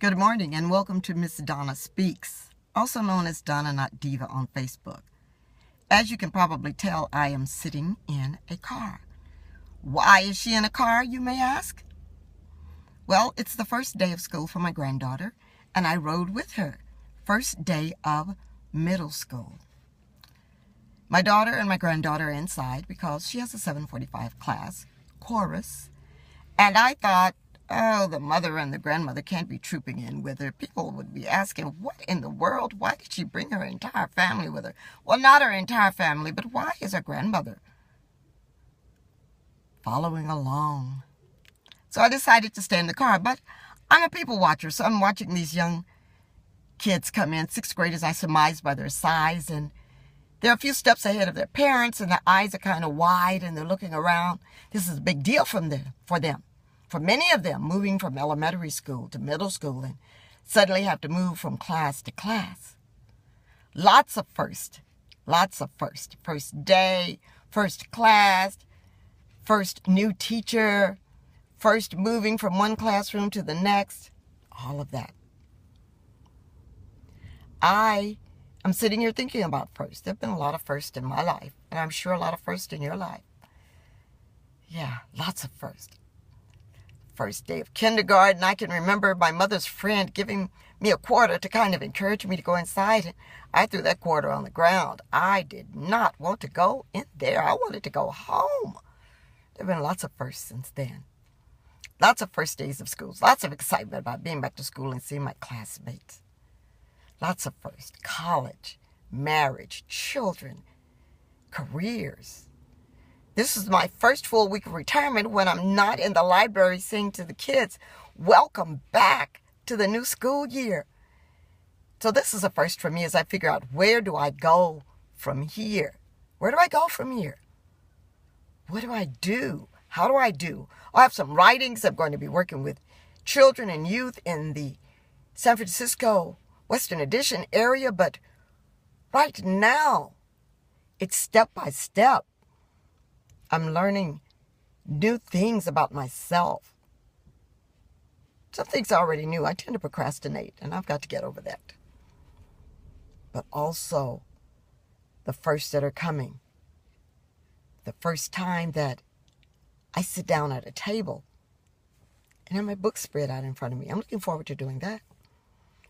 Good morning and welcome to Miss Donna Speaks, also known as Donna Not Diva on Facebook. As you can probably tell, I am sitting in a car. Why is she in a car, you may ask? Well, it's the first day of school for my granddaughter, and I rode with her. First day of middle school. My daughter and my granddaughter are inside because she has a 7:45 class, chorus, and I thought, oh, the mother and the grandmother can't be trooping in with her. People would be asking, what in the world? Why did she bring her entire family with her? Well, not her entire family, but why is her grandmother following along? So I decided to stay in the car, but I'm a people watcher, so I'm watching these young kids come in, 6th graders, I surmise by their size, and they're a few steps ahead of their parents, and their eyes are kind of wide, and they're looking around. This is a big deal for them. For many of them, moving from elementary school to middle school and suddenly have to move from class to class. Lots of first. First day, first class, first new teacher, first moving from one classroom to the next, all of that. I am sitting here thinking about first. There have been a lot of firsts in my life, and I'm sure a lot of firsts in your life. Yeah, lots of firsts. First day of kindergarten, I can remember my mother's friend giving me a quarter to kind of encourage me to go inside. And I threw that quarter on the ground. I did not want to go in there. I wanted to go home. There have been lots of firsts since then. Lots of first days of schools. Lots of excitement about being back to school and seeing my classmates. Lots of firsts. College, marriage, children, careers. This is my first full week of retirement when I'm not in the library saying to the kids, welcome back to the new school year. So this is a first for me as I figure out, where do I go from here? Where do I go from here? What do I do? How do I do? I have some writings. I'm going to be working with children and youth in the San Francisco Western Addition area, but right now it's step by step. I'm learning new things about myself. Some things I already knew. I tend to procrastinate, and I've got to get over that. But also the firsts that are coming. The first time that I sit down at a table and have my books spread out in front of me. I'm looking forward to doing that.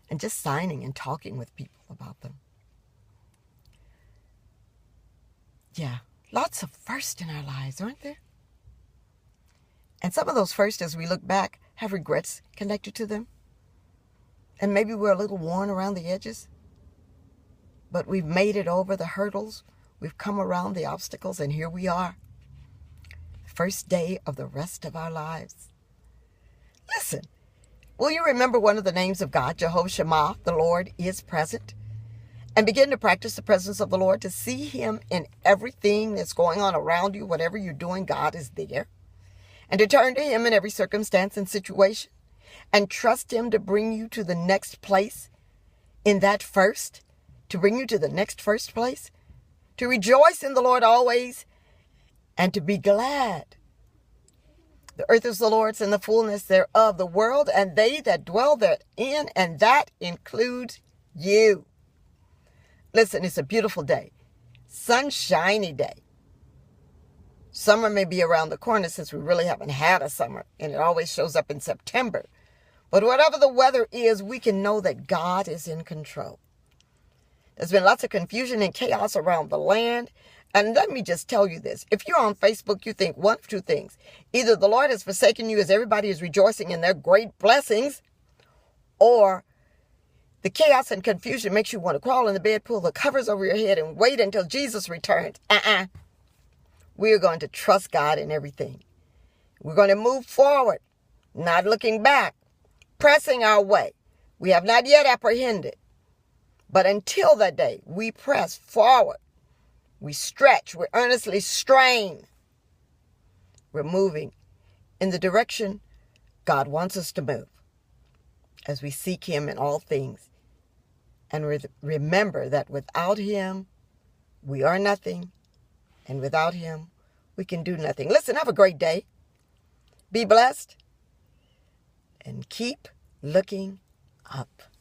And just signing and talking with people about them. Yeah. Lots of firsts in our lives, aren't there? And some of those firsts, as we look back, have regrets connected to them. And maybe we're a little worn around the edges. But we've made it over the hurdles. We've come around the obstacles, and here we are. First day of the rest of our lives. Listen, will you remember one of the names of God, Jehovah Shammah, the Lord is present? And begin to practice the presence of the Lord, to see him in everything that's going on around you. Whatever you're doing, God is there. And to turn to him in every circumstance and situation. And trust him to bring you to the next place in that first. To bring you to the next first place. To rejoice in the Lord always. And to be glad. The earth is the Lord's and the fullness thereof, the world and they that dwell therein. And that includes you. Listen, it's a beautiful day. Sunshiny day. Summer may be around the corner since we really haven't had a summer, and it always shows up in September. But whatever the weather is, we can know that God is in control. There's been lots of confusion and chaos around the land. And let me just tell you this. If you're on Facebook, you think one of two things. Either the Lord has forsaken you as everybody is rejoicing in their great blessings, or the chaos and confusion makes you want to crawl in the bed, pull the covers over your head, and wait until Jesus returns. We're going to trust God in everything. We're going to move forward, not looking back, pressing our way. We have not yet apprehended. But until that day, we press forward. We stretch. We earnestly strain. We're moving in the direction God wants us to move as we seek him in all things. And remember that without him, we are nothing. And without him, we can do nothing. Listen, have a great day. Be blessed. And keep looking up.